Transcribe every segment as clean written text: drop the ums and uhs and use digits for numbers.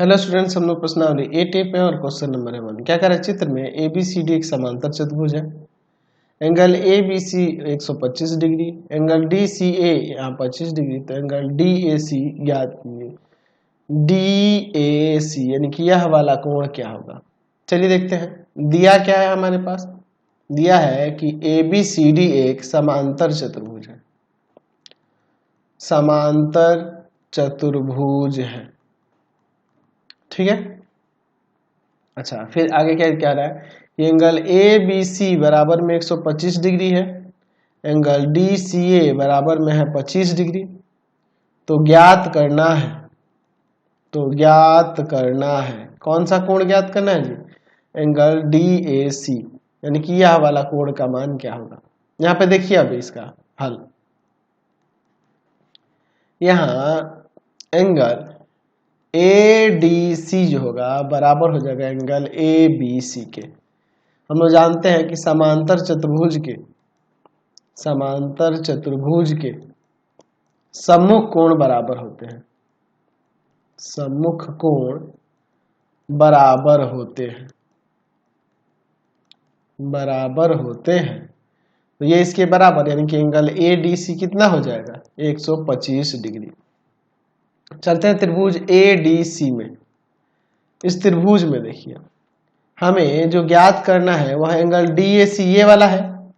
Hello students, हम लोग प्रश्नावली 8 में और क्वेश्चन नंबर है 1। क्या कह रहा है चित्र में ABCD एक समांतर चतुर्भुज है। Angle ABC 125 degree, angle DCA यहाँ 25 डिग्री, तो एंगल DAC ज्ञात कीजिए। DAC यानी कि यह वाला कोण क्या होगा। चलिए देखते हैं। दिया क्या है हमारे पास, दिया है कि ABCD एक समांतर चतुर्भुज है, समांतर चतुर्भुज है, ठीक है। अच्छा, फिर आगे क्या कह रहा है कि एंगल ABC बराबर में 125 डिग्री है, एंगल DCA बराबर में है 25 डिग्री। तो ज्ञात करना है, तो ज्ञात करना है कौन सा कोण ज्ञात करना है जी, एंगल DAC यानी कि यह वाला कोण का मान क्या होगा। यहाँ पे देखिए अब इसका हल, यहाँ एंगल ADC जो होगा बराबर हो जाएगा एंगल ABC के। हम लोग जानते हैं कि समांतर चतुर्भुज के सम्मुख कोण बराबर होते हैं, सम्मुख कोण बराबर होते हैं। तो ये इसके बराबर यानी कि एंगल ADC कितना हो जाएगा 125 डिग्री। चलते हैं त्रिभुज ADC में। इस त्रिभुज में देखिए हमें जो ज्ञात करना है वह एंगल DAC ये वाला है,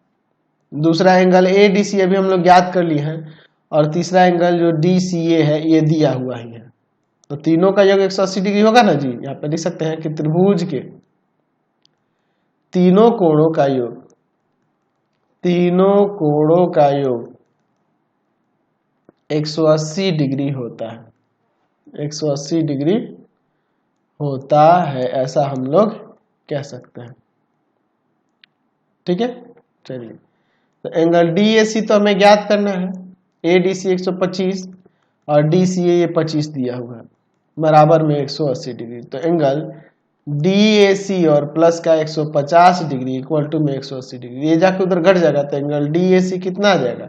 दूसरा एंगल ADC अभी हम लोग ज्ञात कर लिए हैं, और तीसरा एंगल जो DCA है ये दिया हुआ ही है। तो तीनों का योग 180 डिग्री होगा ना जी। यहाँ पे लिख सकते हैं कि त्रिभुज के तीनों कोणों का योग 180 डिग्री होता है, 180 डिग्री होता है, ऐसा हम लोग कह सकते हैं, ठीक है। चलिए, तो एंगल DAC तो हमें ज्ञात करना है, ADC 125 और DCA ये 25 दिया हुआ है, बराबर में 180 डिग्री। तो एंगल DAC और प्लस का 150 डिग्री इक्वल टू में 180 डिग्री, ये जाके उधर घट जाएगा, तो एंगल DAC कितना आ जाएगा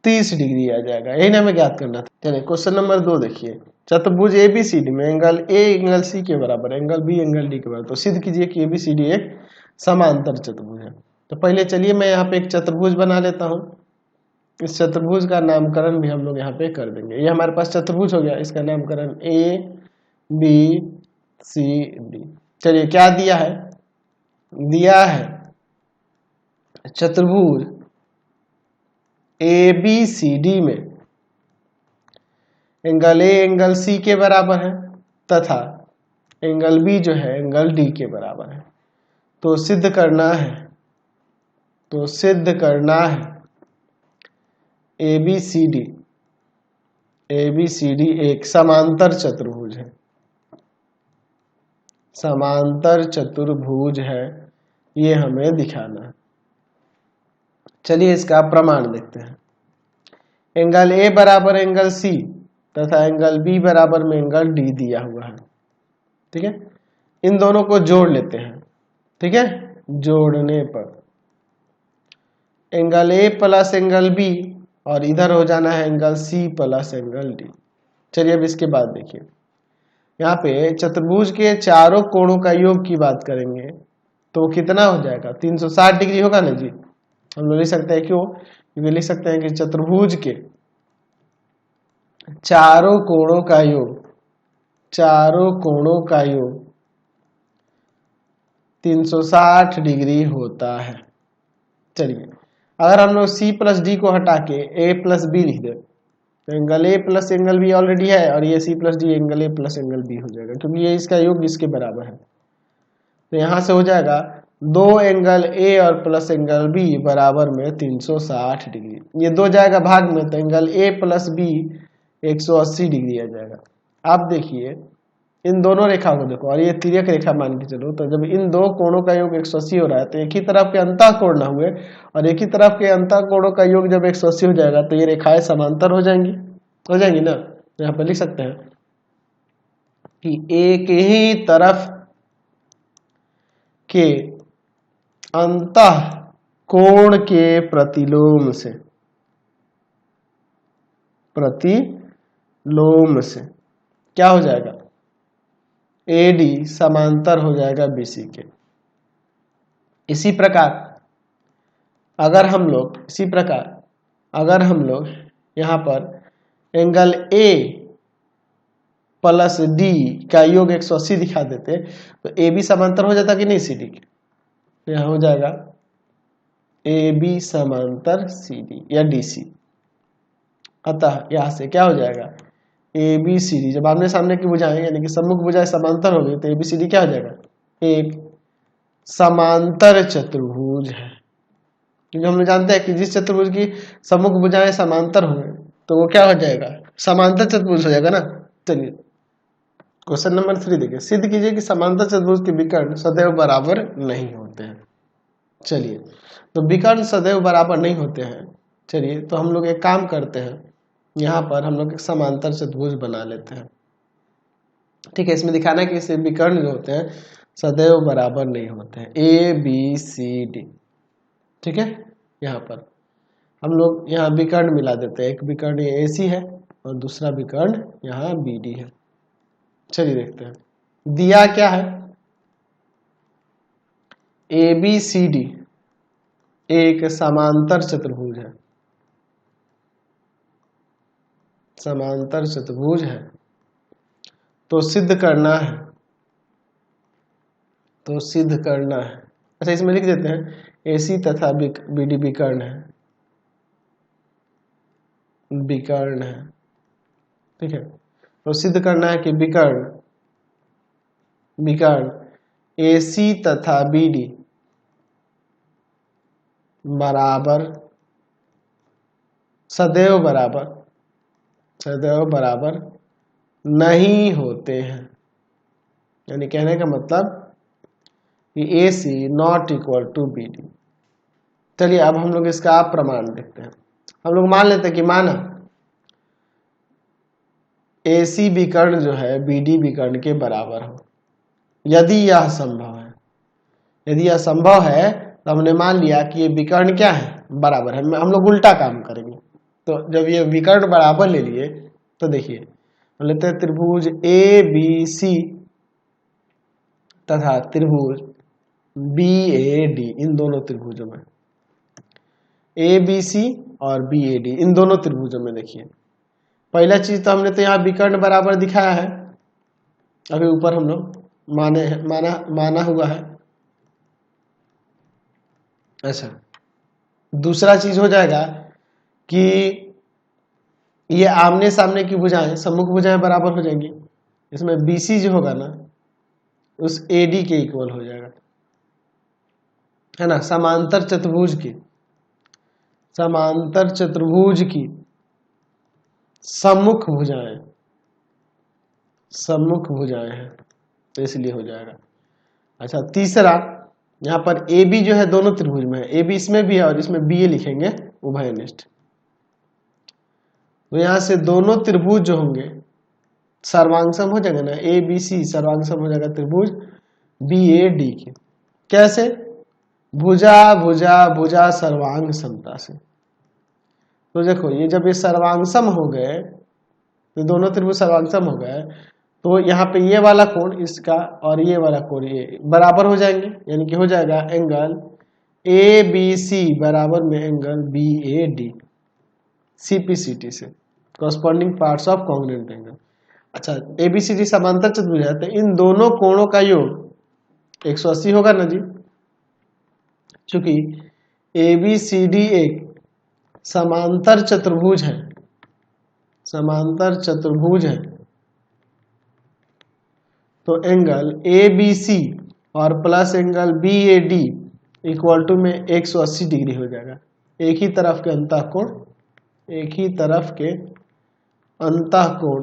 30 डिग्री आ जाएगा। यही ना हमें ज्ञात करना था। चलिए क्वेश्चन नंबर 2 देखिए। चतुर्भुज ABCD में एंगल A एंगल C के बराबर, एंगल B एंगल D के बराबर। तो सिद्ध कीजिए कि ABCD एक समांतर चतुर्भुज है। तो पहले चलिए मैं यहाँ पे एक चतुर्भुज बना लेता हूँ। इस चतुर्भुज का नामकरण भी हम लोग यहाँ पे कर देंगे। ये हमारे पास चतुर्भुज हो गया, इसका नामकरण ABCD। चलिए क्या दिया है, दिया है चतुर्भुज ABCD में एंगल A एंगल C के बराबर है तथा एंगल B जो है एंगल D के बराबर है। तो सिद्ध करना है ABCD एक समांतर चतुर्भुज है, समांतर चतुर्भुज है, ये हमें दिखाना है। चलिए इसका प्रमाण देखते हैं। एंगल A बराबर एंगल C तथा एंगल B बराबर में एंगल D दिया हुआ है, ठीक है। इन दोनों को जोड़ लेते हैं, ठीक है। जोड़ने पर angle A plus angle B और इधर हो जाना है angle C plus angle D। चलिए अब इसके बाद देखिए, यहाँ पे चतुर्भुज के चारों कोणों का योग की बात करेंगे तो कितना हो जाएगा 360 डिग्री होगा ना जी। हम लोग लिख सकते हैं, क्यों, क्योंकि लिख सकते हैं कि चतुर्भुज के चारों कोणों का योग 360 डिग्री होता है। चलिए अगर हम लोग C प्लस D को हटा के A प्लस B लिख दे तो angle A plus angle B already है, और ये C plus D angle A plus angle B हो जाएगा, क्योंकि ये इसका योग इसके बराबर है। तो यहां से हो जाएगा दो एंगल A और प्लस एंगल B बराबर में 360 डिग्री। ये दो जाएगा भाग में, तो angle A plus B 180 degree आ जाएगा। आप देखिए इन दोनों रेखाओं को देखो, और ये तिर्यक रेखा मान के चलो, तो जब इन दो कोणों का योग 180 हो रहा है तो एक ही तरफ के अंतः कोण ना हुए, और एक ही तरफ के अंतः कोणों का योग जब 180 हो जाएगा तो ये रेखाएं समांतर हो जाएंगी ना। तो यहाँ पे लिख सकते हैं कि एक ही तरफ के अंतः कोण के प्रतिलोम से क्या हो जाएगा, AD समांतर हो जाएगा BC के। इसी प्रकार अगर हम लोग यहाँ पर एंगल A प्लस D का योग 180 दिखा देते तो AB समांतर हो जाता कि नहीं CD के। तो यहाँ हो जाएगा AB समांतर CD या DC। अतः यहाँ से क्या हो जाएगा ABCD, जब आमने सामने की भुजाएं यानी कि सम्मुख भुजाएं समांतर हो गई तो ABCD क्या हो जाएगा, एक समांतर चतुर्भुज है। क्योंकि हम लोग जानते हैं कि जिस चतुर्भुज की सम्मुख भुजाएं समांतर होंगे तो वो क्या हो जाएगा, समांतर चतुर्भुज हो जाएगा ना। चलिए क्वेश्चन नंबर 3 देखिए, सिद्ध कीजिए कि समांतर चतुर्भुज के विकर्ण सदैव बराबर नहीं होते हैं। चलिए तो विकर्ण सदैव बराबर नहीं होते हैं। चलिए तो हम लोग एक काम करते हैं, यहाँ पर हम लोग एक समांतर चतुर्भुज बना लेते हैं। ठीक है, इसमें दिखाना है कि इसे विकर्ण जो होते हैं सदैव बराबर नहीं होते हैं, ABCD। ठीक है, यहाँ पर हम लोग यहाँ विकर्ण मिला देते हैं, एक विकर्ण ये AC है और दूसरा विकर्ण यहाँ BD है। चलिए देखते हैं दिया क्या है, ABCD एक समांतर चतुर्भुज है, समांतर चतुर्भुज है तो सिद्ध करना है, तो सिद्ध करना है। अच्छा इसमें लिख देते हैं AC तथा BD विकर्ण है, विकर्ण है। ठीक है, तो सिद्ध करना है कि विकर्ण AC तथा BD बराबर सदैव बराबर नहीं होते हैं। यानी कहने का मतलब कि AC not equal to BD। चलिए अब हम लोग इसका प्रमाण देखते हैं। हम लोग मान लेते हैं कि माना AC विकर्ण जो है BD विकर्ण के बराबर हो, यदि यह संभव है तो हमने मान लिया कि ये विकर्ण क्या है, बराबर है। हम लोग उल्टा काम करेंगे, तो जब ये विकर्ण बराबर ले लिए तो देखिए हम लेते हैं त्रिभुज ABC तथा त्रिभुज BAD, इन दोनों त्रिभुजों में ABC और BAD इन दोनों त्रिभुजों में देखिए पहला चीज तो हमने तो यहाँ विकर्ण बराबर दिखाया है, अभी ऊपर हम लोग माना हुआ है। अच्छा दूसरा चीज हो जाएगा कि ये आमने सामने की भुजाएं सम्मुख भुजाएं बराबर हो जाएंगी, इसमें BC जो होगा ना उस AD के इक्वल हो जाएगा, है ना। समांतर चतुर्भुज की सम्मुख भुजाएं हैं तो इसलिए हो जाएगा। अच्छा तीसरा यहाँ पर AB जो है दोनों त्रिभुज में है, AB इसमें भी है और इसमें BA लिखेंगे उभयनिष्ठ, तो यहाँ से दोनों त्रिभुज जो होंगे सर्वांगसम हो जाएंगे ना, ABC सर्वांगसम हो जाएगा त्रिभुज BAD के। कैसे, भुजा सर्वांग समता से। तो देखो ये जब ये सर्वांगसम हो गए तो दोनों त्रिभुज सर्वांगसम हो गए तो यहाँ पे ये वाला कोण इसका और ये वाला कोण ये बराबर हो जाएंगे, यानी कि हो जाएगा एंगल ABC बराबर में एंगल BAD CPCT से, corresponding parts of congruent angle. अच्छा ABCD समांतर चतुर्भुज है तो इन दोनों कोणों का योग 180 होगा ना जी, चूंकि ABCD एक समांतर चतुर्भुज है तो एंगल ABC और plus angle BAD equal to में 180 डिग्री हो जाएगा। एक ही तरफ के अंतःकोण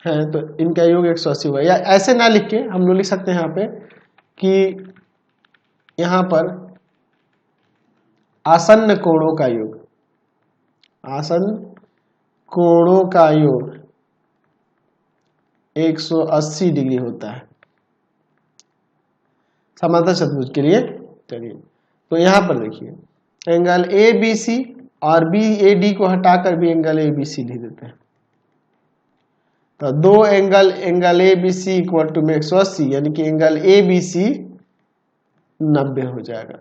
है तो इनका योग 180 हुआ। या ऐसे ना लिख के हम लोग लिख सकते हैं यहाँ पे कि यहाँ पर आसन्न कोणों का योग 180 डिग्री होता है समांतर चतुर्भुज के लिए। चलिए तो यहाँ पर देखिए एंगल ABC और BAD को हटाकर भी एंगल ABC लिख देते हैं। तो दो angle A B C equal to में 180, यानी कि एंगल ए बी सी 90 हो जाएगा,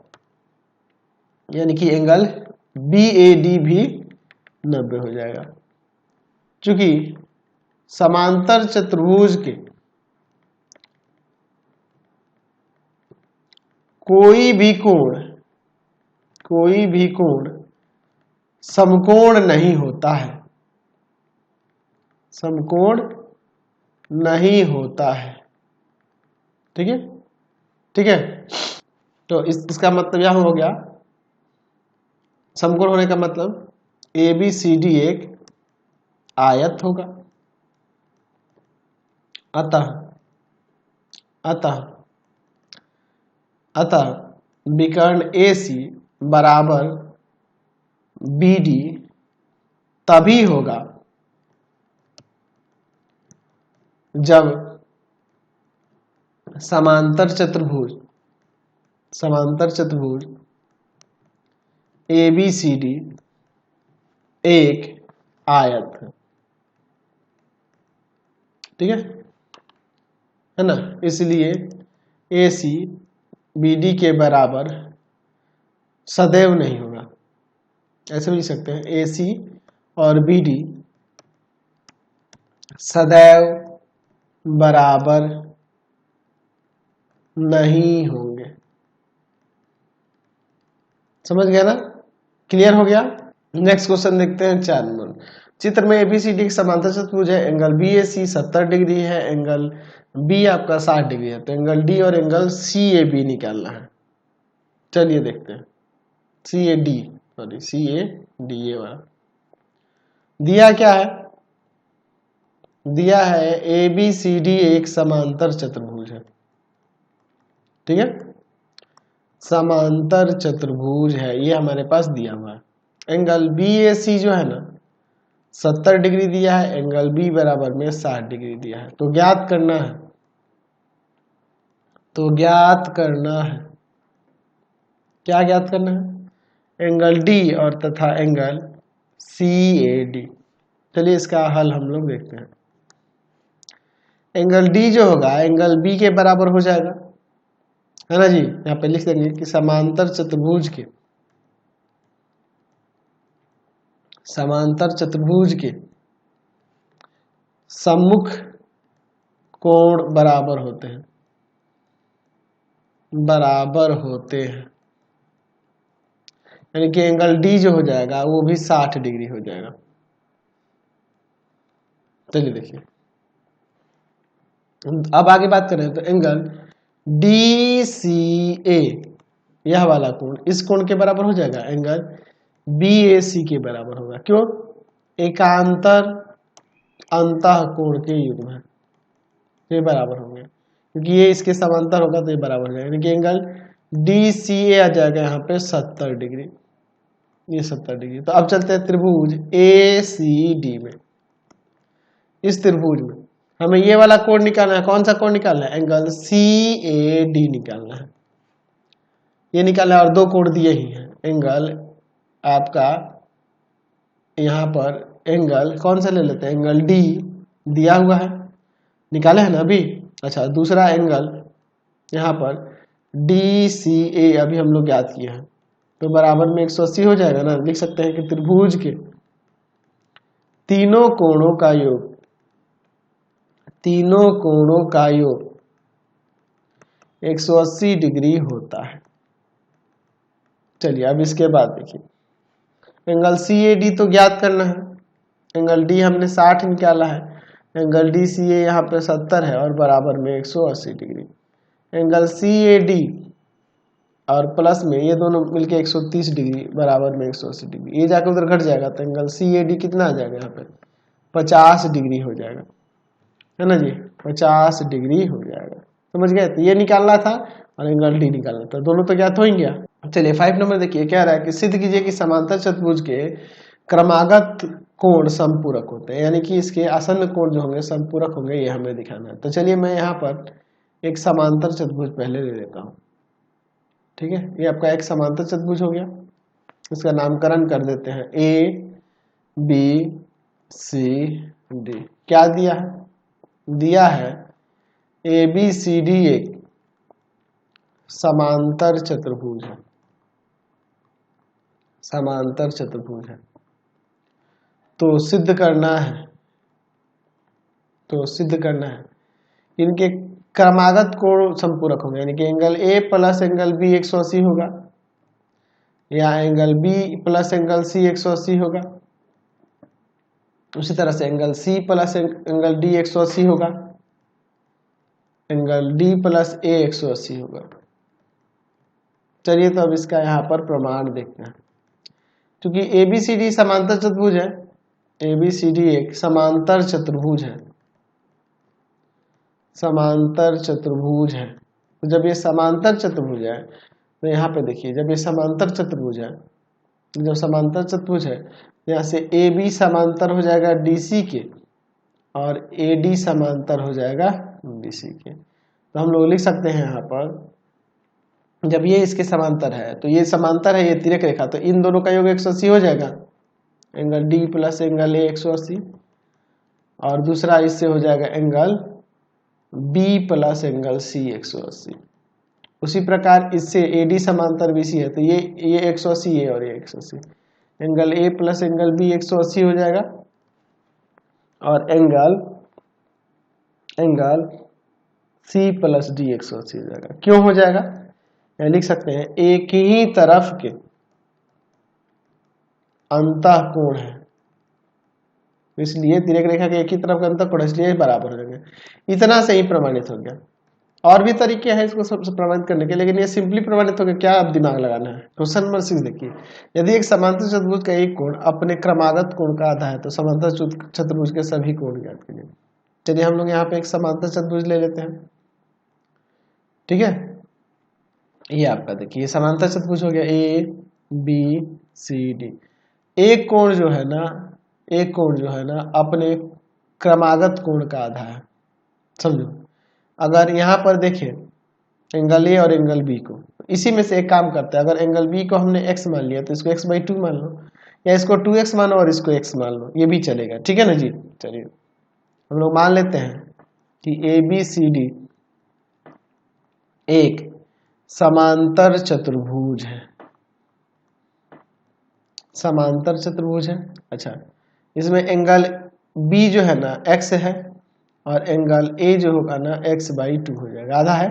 यानी कि एंगल बी ए डी भी 90 हो जाएगा। चूंकि समांतर चतुर्भुज के कोई भी कोण समकोण नहीं होता है, समकोण नहीं होता है। ठीक है, ठीक है। तो इसका मतलब यह हो गया, समकोण होने का मतलब ए बी सी डी एक आयत होगा। अतः विकर्ण ए सी बराबर बी डी तभी होगा जब समांतर चतुर्भुज ए बी सी डी एक आयत है। ठीक है ना, इसलिए ए सी बी डी के बराबर सदैव नहीं होगा। ऐसे भी लिख सकते हैं, ए सी और बी डी सदैव बराबर नहीं होंगे। समझ गया ना, क्लियर हो गया। नेक्स्ट क्वेश्चन देखते हैं 4 नंबर। चित्र में एबीसीडी एक समांतर चतुर्भुज है, एंगल बी ए सी 70 डिग्री है, एंगल बी आपका 60 डिग्री है। तो एंगल डी और एंगल सी ए बी निकालना है। चलिए देखते हैं, सी ए डी ये वाला दिया क्या है, दिया है ए बी सी डी एक समांतर चतुर्भुज है। ठीक है, समांतर चतुर्भुज है, ये हमारे पास दिया हुआ है। एंगल बी ए सी जो है ना 70 डिग्री दिया है, एंगल बी बराबर में 60 डिग्री दिया है। तो ज्ञात करना है, क्या ज्ञात करना है, एंगल डी और तथा एंगल सी ए डी। चलिए इसका हल हम लोग देखते हैं। एंगल डी जो होगा एंगल बी के बराबर हो जाएगा, है ना जी। यहाँ पे लिख देंगे कि समांतर चतुर्भुज के सम्मुख कोण बराबर होते हैं, यानी कि एंगल डी जो हो जाएगा वो भी 60 डिग्री हो जाएगा। चलिए देखिए, अब आगे बात करें तो एंगल डी सी ए यह वाला कोण इस कोण के बराबर हो जाएगा, एंगल बी ए सी के बराबर होगा। क्यों, एकांतर अंतः कोण के युग्म है, ये बराबर होंगे, क्योंकि ये इसके समांतर होगा तो ये बराबर हो जाएगा। यानी कि एंगल डी सी ए आ जाएगा यहाँ पे 70 डिग्री, ये 70 डिग्री। तो अब चलते हैं त्रिभुज ए सी डी में। इस त्रिभुज में हमें ये वाला कोण निकालना है। कौन सा कोण निकालना है, एंगल सी ए डी निकालना है, ये निकालना है। और दो कोण दिए ही हैं, एंगल आपका यहाँ पर एंगल कौन सा ले लेते हैं, एंगल डी दिया हुआ है, निकाले है ना अभी। अच्छा, दूसरा एंगल यहाँ पर डी सी ए अभी हम लोग याद किए हैं, तो बराबर में 180 हो जाएगा ना। लिख सकते हैं कि त्रिभुज के तीनों कोणों का योग 180 डिग्री होता है। चलिए अब इसके बाद देखिए, एंगल सी ए डी तो ज्ञात करना है। एंगल डी हमने 60 निकाला है, एंगल डी सी ए यहाँ पे 70 है और बराबर में 180 degree. Angle C A D और प्लस में ये दोनों मिलके 130 डिग्री बराबर में 180 डिग्री, ये जाकर उधर घट जाएगा तो एंगल सी ए डी कितना आ जाएगा, यहाँ पे 50 डिग्री हो जाएगा, है ना जी। 50 डिग्री हो जाएगा, समझ गए। तो ये निकालना था और एंगल डी निकालना था, दोनों तो ज्ञात हो ही गया। चलिए 5 नंबर देखिए, क्या रहा है कि सिद्ध कीजिए कि समांतर चतुर्भुज के क्रमागत कोण समपूरक होते हैं, यानी कि इसके आसन्न कोण जो होंगे समपूरक होंगे, ये हमें दिखाना है। तो चलिए मैं यहाँ पर एक समांतर चतुर्भुज पहले ले लेता हूँ। ठीक है, ये आपका एक समांतर चतुर्भुज हो गया, इसका नामकरण कर देते हैं ए बी सी डी। क्या दिया है, दिया है ABCD एक समांतर चतुर्भुज है, समांतर चतुर्भुज है, तो सिद्ध करना है, तो सिद्ध करना है इनके क्रमागत कोण संपूरक होंगे, यानी कि angle A plus angle B 180 होगा, या angle B plus angle C 180 होगा, उसी तरह से angle C plus angle D 180 होगा, एंगल D प्लस A 180 होगा। चलिए तो अब इसका यहाँ पर प्रमाण देखते हैं। क्योंकि ABCD समांतर चतुर्भुज है, ABCD एक समांतर चतुर्भुज है, समांतर चतुर्भुज है। तो जब ये समांतर चतुर्भुज है तो यहाँ पे देखिए, जब ये समांतर चतुर्भुज है, जब समांतर चतुर्भुज है यहाँ से AB समांतर हो जाएगा DC के और AD समांतर हो जाएगा BC के। तो हम लोग लिख सकते हैं यहाँ पर, जब ये इसके समांतर है तो ये समांतर है, ये तिर्यक रेखा, तो इन दोनों का योग 180 हो जाएगा, angle D plus angle A 180, और दूसरा इससे हो जाएगा angle B plus angle C 180। उसी प्रकार इससे AD समांतर BC है, तो ये 180 है और ये 180, angle A plus angle B 180 हो जाएगा, और एंगल C प्लस D 180 हो जाएगा। क्यों हो जाएगा? यहाँ लिख सकते हैं एक ही तरफ के अंतः कोण है, इसलिए तिर्यक रेखा के एक ही तरफ का अंतः कोण, इसलिए बराबर हो जाएंगे। इतना से ही प्रमाणित हो गया। और भी तरीके हैं इसको सबसे प्रमाणित करने के, लेकिन ये सिंपली प्रमाणित हो गया। क्या आप दिमाग लगाना है। क्वेश्चन नंबर 6 देखिए, यदि एक समांतर चतुर्भुज का एक कोण अपने क्रमागत कोण का आधा है तो समांतर चतुर्भुज के सभी कोण ज्ञात कीजिए। चलिए हम लोग यहाँ पे एक समांतर चतुर्भुज ले लेते हैं, ठीक है। ये आपका देखिए समांतर चतुर्भुज हो गया ABCD। एक कोण जो है ना अपने क्रमागत कोण का आधा है, समझो। अगर यहाँ पर देखें एंगल A और एंगल B को, इसी में से एक काम करते हैं, अगर एंगल B को हमने x मान लिया तो इसको x/2 मान लो, या इसको 2x मानो और इसको x मान लो, ये भी चलेगा, ठीक है ना जी। चलिए हम लोग मान लेते हैं कि ABCD एक समांतर चतुर्भुज है, समांतर चतुर्भुज है। अच्छा, इसमें एंगल B जो है ना x है और एंगल A जो होगा ना x/2 हो जाएगा, आधा है।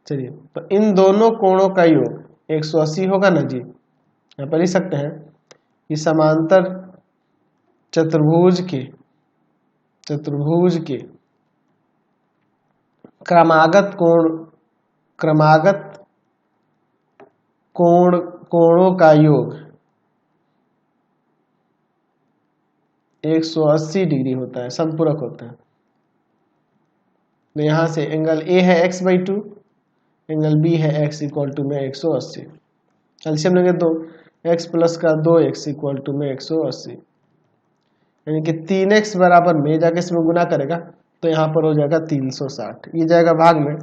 चलिए तो इन दोनों कोणों का योग 180 होगा ना जी। यहाँ पर लिख सकते हैं कि समांतर चतुर्भुज के क्रमागत कोणों का योग 180 डिग्री होता है, संपूरक होता है। तो यहाँ से एंगल A है x/2, एंगल B है x इक्वल टू में 180। एलसीएम लेंगे तो x प्लस का 2x इक्वल टू में 180, यानी कि 3x बराबर में जाके इसमें गुना करेगा तो यहाँ पर हो जाएगा 360, ये जाएगा भाग में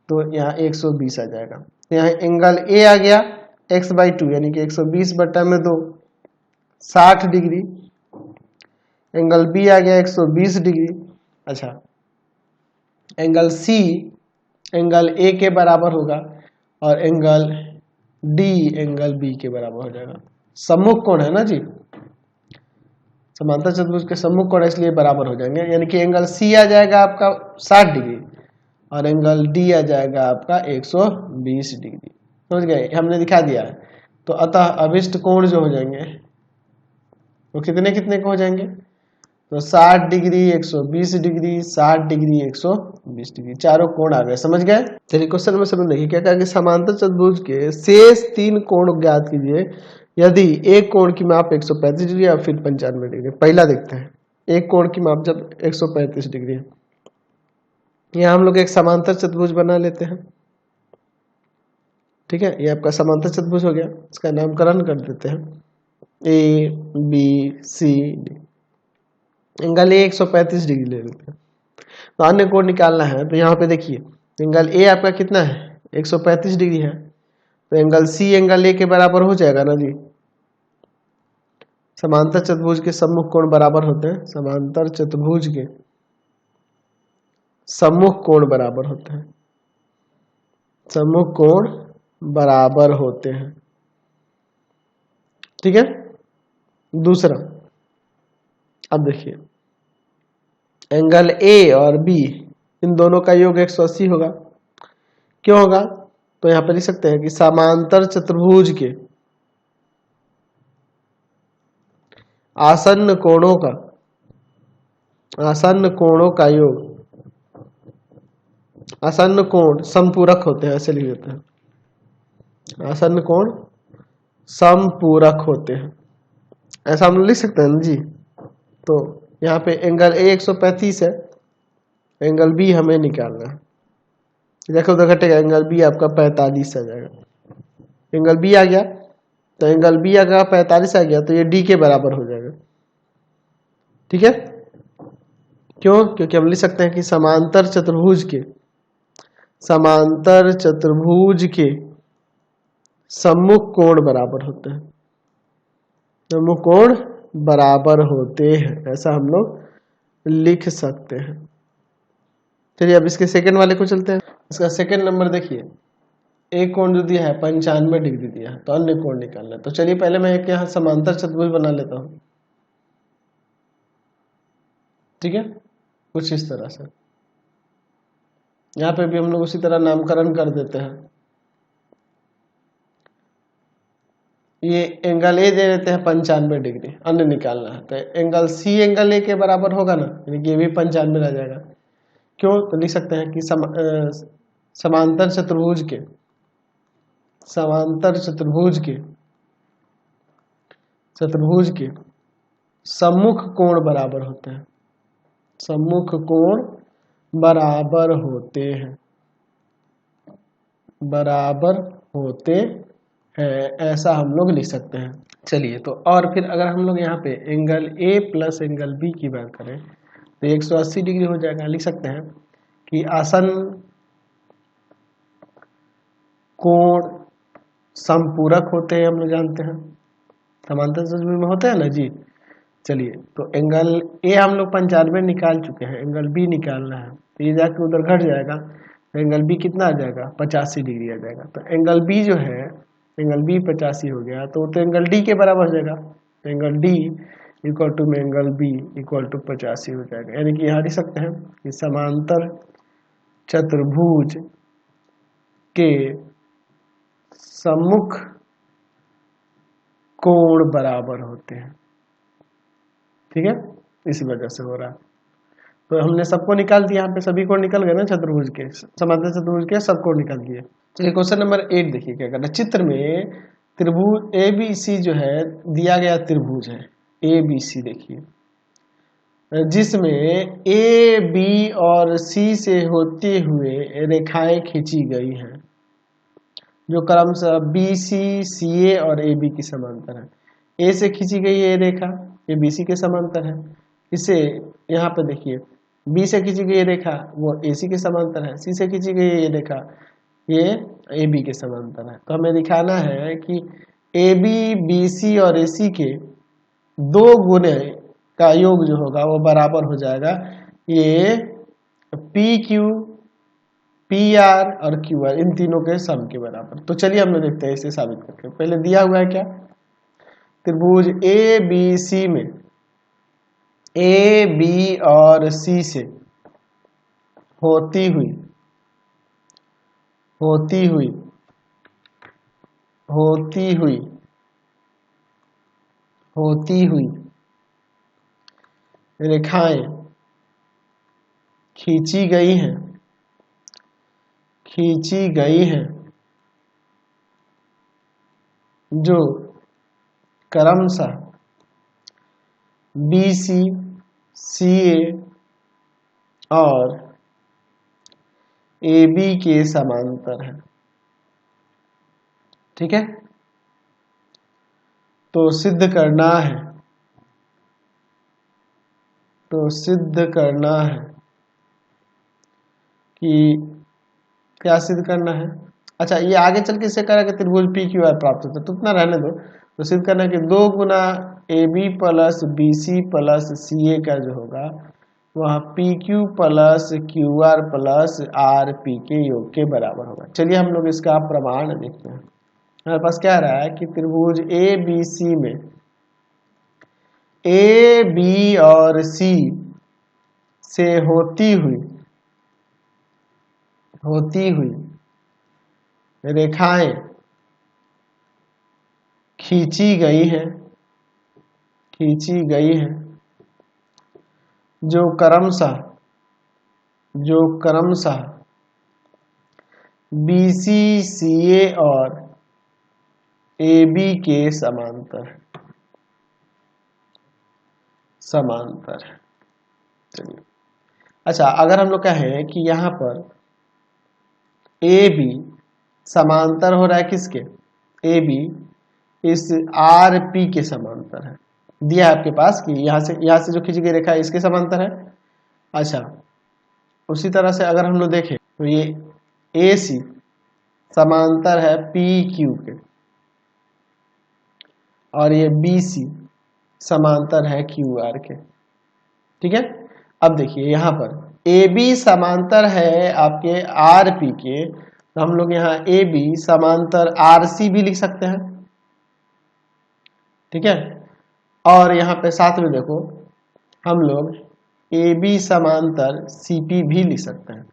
तो यहाँ 120 आ जाएगा। तो यहाँ एंगल A आ गया x/2 यानी कि 120/2 60 डिग्री, एंगल B आ गया 120 डिग्री। अच्छा, एंगल C एंगल A के बराबर होगा और एंगल D एंगल B के बराबर हो जाएगा। सम्मुख कोण है ना जी, समांतर चतुर्भुज के सम्मुख कोण इसलिए बराबर हो जाएंगे, यानी कि एंगल C आ जाएगा आपका 60 डिग्री और एंगल D आ जाएगा आपका 120 डिग्री। समझ गए, हमने दिखा दिया है। तो अतः अभिष्ट कोण जो हो जाएंगे वो कितने कितने को हो जाएंगे, तो 60 डिग्री 120 डिग्री 60 डिग्री 120 डिग्री, चारों कोण आ गए। समझ गए। चलिए क्वेश्चन में समझ देखिए क्या कहा कि समांतर चतुर्भुज के शेष 3 कोण ज्ञात कीजिए यदि एक कोण की माप 135 डिग्री या फिर 95 डिग्री। पहला देखते हैं, एक कोण की माप जब 135 डिग्री है, यहाँ हम लोग एक समांतर चतुर्भुज बना लेते हैं, ठीक है। ये आपका समांतर चतुर्भुज हो गया, इसका नामकरण कर देते हैं ABCD। एंगल A 135 डिग्री ले लेते हैं, तो अन्य कोण निकालना है। तो यहाँ पे देखिए एंगल A आपका कितना है 135 डिग्री है, तो एंगल C एंगल A के बराबर हो जाएगा ना जी। समांतर चतुर्भुज के सम्मुख कोण बराबर होते हैं, समांतर चतुर्भुज के सम्मुख कोण बराबर होते हैं, सम्मुख कोण बराबर होते हैं। ठीक है। दूसरा, अब देखिए एंगल ए और बी इन दोनों का योग 180 होगा। क्यों होगा? तो यहां पर लिख सकते हैं कि समांतर चतुर्भुज के आसन्न कोणों का योग, आसन्न कोण समपूरक होते हैं, ऐसे लिख देते हैं, आसन्न कोण समपूरक होते हैं, ऐसा हम लिख सकते हैं ना जी। तो यहाँ पे एंगल ए 135 है, एंगल बी हमें निकालना है। देखो उधर घटेगा, एंगल बी आपका 45 आ जाएगा। एंगल बी आ गया, तो एंगल बी अगर 45 आ गया तो ये डी के बराबर हो जाएगा। ठीक है। क्यों? क्योंकि हम लिख सकते हैं कि समांतर चतुर्भुज के सम्मुख कोण बराबर होते हैं, सम्मुख कोण बराबर होते हैं, ऐसा हम लोग लिख सकते हैं। चलिए अब इसके सेकंड वाले को चलते हैं। इसका सेकंड नंबर देखिए, एक कोण जो दिया है 95 डिग्री दिया है, तो अन्य कोण निकालना है। तो चलिए पहले मैं एक यहाँ समांतर चतुर्भुज बना लेता हूँ। ठीक है, कुछ इस तरह से। यहाँ पे भी हम लोग उसी तरह नामकरण कर देते हैं। ये एंगल ए दे देते हैं 95 डिग्री, अन्य निकालना है। तो एंगल सी एंगल ए के बराबर होगा ना, यानी कि ये भी 95 आ जाएगा। क्यों? तो लिख सकते हैं कि समांतर चतुर्भुज के सम्मुख कोण बराबर होते हैं, सम्मुख कोण बराबर होते हैं, ऐसा हम लोग लिख सकते हैं। चलिए, तो और फिर अगर हम लोग यहाँ पे angle A plus angle B की बात करें तो 180 डिग्री हो जाएगा। लिख सकते हैं कि आसन्न कोण समपूरक होते हैं, हम लोग जानते हैं, समांतर चतुर्भुज में होते हैं ना जी। चलिए, तो एंगल ए हम लोग 95 निकाल चुके हैं, एंगल बी निकालना है, तो ये जाके उधर घट जाएगा, तो एंगल बी कितना आ जाएगा? 85 डिग्री आ जाएगा। तो एंगल बी जो है, एंगल बी 85 हो गया, तो एंगल डी के बराबर हो जाएगा। तो एंगल डी इक्वल टू में एंगल बी इक्वल टू 85 हो जाएगा। यानी कि यहाँ लिख सकते हैं कि समांतर चतुर्भुज के सम्मुख कोण बराबर होते हैं। ठीक है, इसी वजह से हो रहा है। तो हमने सबको निकाल दिया, यहाँ पे सभी कोण निकल गए ना, चतुर्भुज के, समांतर चतुर्भुज के सब कोण निकल दिए। चलिए क्वेश्चन नंबर 8 देखिए क्या करना। चित्र में त्रिभुज ABC जो है दिया गया त्रिभुज है ABC, देखिए जिसमें AB और C से होते हुए रेखाएं खींची गई हैं, जो क्रमशः BC, CA और AB की समांतर है। A से खींची गई ये रेखा, ये BC के समांतर है। इसे यहाँ पे देखिए, B से खींची गई रेखा वो AC के समांतर है, C से खींची गई ये रेखा ये AB के समांतर है। तो हमें दिखाना है कि AB, BC और AC के दो गुणे का योग जो होगा वो बराबर हो जाएगा ये PQ, PR और QR, इन तीनों के सम के बराबर। तो चलिए हम लोग देखते हैं इसे साबित करके। पहले दिया हुआ है क्या, त्रिभुज ABC में A, B और C से होती हुई रेखाएं खींची गई हैं, जो क्रमशः BC, CA और AB के समांतर है। ठीक है, तो सिद्ध करना है कि क्या सिद्ध करना है। अच्छा, ये आगे चल के इससे करेगा त्रिभुज PQR प्राप्त होता है, तो उतना रहने दो। तो सिद्ध करना है कि 2 गुना AB plus BC plus CA का जो होगा वह P Q plus Q R plus R P के योग के बराबर होगा। चलिए हम लोग इसका प्रमाण देखते हैं। हमारे पास क्या रहा है कि त्रिभुज ए बी सी में ए बी और सी से होती हुई रेखाएं खींची गई हैं जो क्रमशः BC CA और AB के समांतर है। चलिए, अच्छा, अगर हम लोग कहें कि यहाँ पर AB समांतर हो रहा है किसके, AB इस RP के समांतर है, दिया है आपके पास कि यहाँ से जो खींची गई रेखा है इसके समांतर है। अच्छा, उसी तरह से अगर हम लोग देखें तो ये AC समांतर है PQ के और ये BC समांतर है QR के। ठीक है, अब देखिए यहाँ पर AB समांतर है आपके RP के, तो हम लोग यहाँ AB समांतर RC भी लिख सकते हैं। ठीक है, और यहाँ पे साथ में देखो हम लोग AB समांतर CP भी लिख सकते हैं।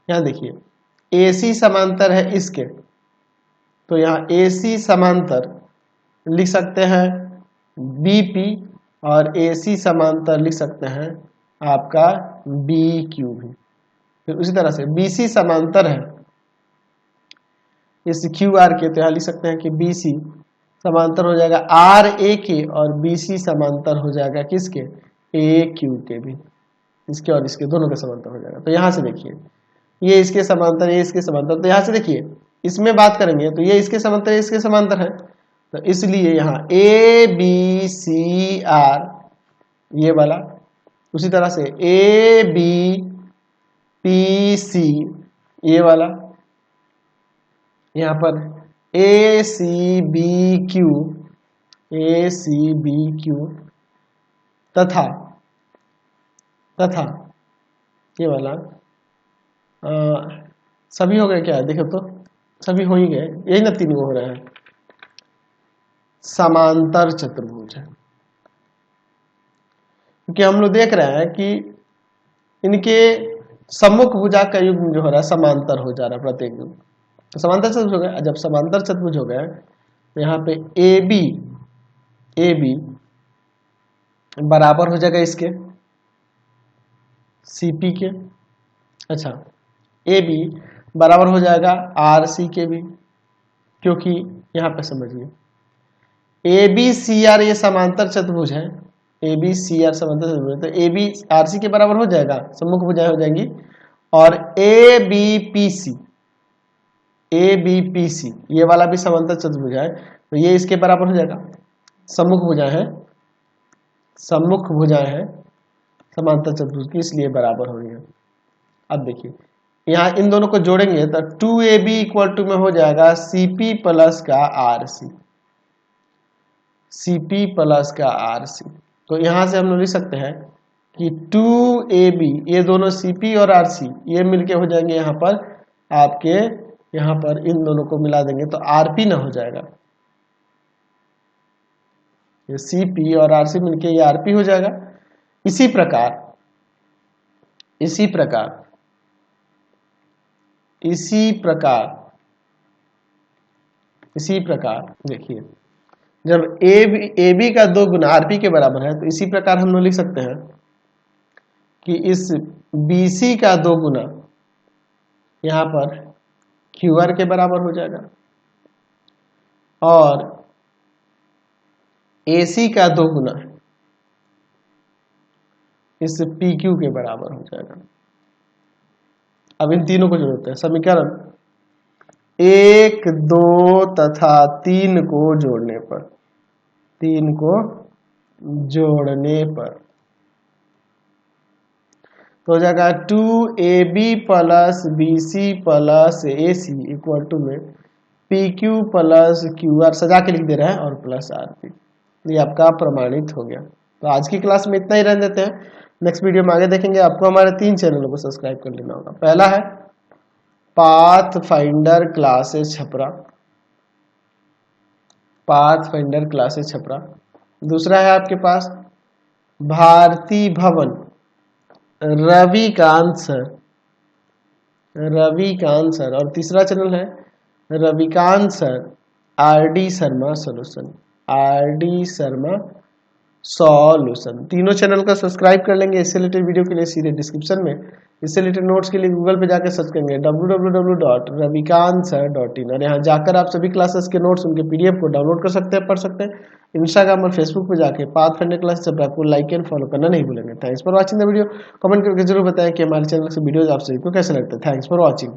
यहाँ देखिए AC समांतर है इसके, तो यहाँ AC समांतर लिख सकते हैं BP और AC समांतर लिख सकते हैं आपका BQ भी। फिर उसी तरह से BC समांतर है इस QR के, तो यहाँ लिख सकते हैं कि BC समांतर हो जाएगा RA के और BC समांतर हो जाएगा किसके, AQ के भी, इसके और इसके दोनों के समांतर हो जाएगा। तो यहाँ से देखिए ये इसके समांतर, ये इसके समांतर, तो यहाँ से देखिए इसमें बात करेंगे तो ये इसके समांतर, इसके समांतर है, तो इसलिए यहाँ ABCR ये वाला, उसी तरह से ABPC ये वाला, यहाँ पर ACBQ तथा ये वाला सभी हो गए क्या, देखो तो सभी हो ही गए, यही ना तीन हो रहे हैं, समांतर चतुर्भुज है। क्योंकि हम लोग देख रहे हैं कि इनके सम्मुख भुजा का युग्म जो हो रहा है समांतर हो जा रहा है प्रत्येक युग्म, तो समांतर चतुर्भुज हो गया। जब समांतर चतुर्भुज हो गए तो यहाँ पे AB बराबर हो जाएगा इसके CP के। अच्छा, AB बराबर हो जाएगा RC के भी, क्योंकि यहाँ पे समझिए ABCR ये समांतर चतुर्भुज है, ABCR समांतर चतुर्भुज, तो AB RC के बराबर हो जाएगा, सम्मुख भुजाएं हो जाएंगी। और ABPC ये वाला भी समांतर चतुर्भुज है, तो ये इसके बराबर हो जाएगा, सम्मुख भुजाएं हैं समांतर चतुर्भुज की, इसलिए बराबर हो रही है। अब देखिए यहाँ इन दोनों को जोड़ेंगे तो 2AB इक्वल टू में हो जाएगा CP प्लस का RC। तो यहाँ से हम लोग लिख सकते हैं कि 2AB ये दोनों CP और RC ये मिलके हो जाएंगे यहाँ पर आपके, यहाँ पर इन दोनों को मिला देंगे तो RP ना हो जाएगा, ये CP और RC मिलके ये RP हो जाएगा। इसी प्रकार देखिए जब AB का 2 गुना RP के बराबर है, तो इसी प्रकार हम लोग लिख सकते हैं कि इस BC का 2 गुना यहाँ पर QR के बराबर हो जाएगा और AC का 2 गुना इस PQ के बराबर हो जाएगा। अब इन तीनों को जोड़ते हैं, समीकरण 1, 2 तथा 3 को जोड़ने पर तो हो जाएगा 2AB plus BC plus AC equal to में PQ प्लस QR सजा के लिख दे रहे हैं और प्लस RP। ये आपका प्रमाणित हो गया। तो आज की क्लास में इतना ही रहने देते हैं। नेक्स्ट वीडियो में आगे देखेंगे। आपको हमारे 3 चैनलों को सब्सक्राइब कर लेना होगा। पहला है path finder classes Chhapra, path finder classes Chhapra. दूसरा है आपके पास भारती भवन रविकांत सर, रविकांत सर। और तीसरा चैनल है Ravikant sir RD Sharma solution, RD Sharma solution. तीनों चैनल का सब्सक्राइब कर लेंगे। इससे रिलेटेड वीडियो के लिए सीधे डिस्क्रिप्शन में, इससे रिलेटेड नोट्स के लिए गूगल पे जाकर सर्च करेंगे www.ravikansir.in और यहाँ जाकर आप सभी क्लासेस के नोट्स, उनके पीडीएफ को डाउनलोड कर सकते हैं, पढ़ सकते हैं। इंस्टाग्राम और फेसबुक पे जाके पाथ फाइंडर क्लासेस छपरा को लाइक एंड फॉलो करना नहीं भूलेंगे। Thanks for watching the video. Comment करके जरूर बताएं कि हमारे चैनल से वीडियोज आप सभी को कैसे लगते हैं। Thanks for watching.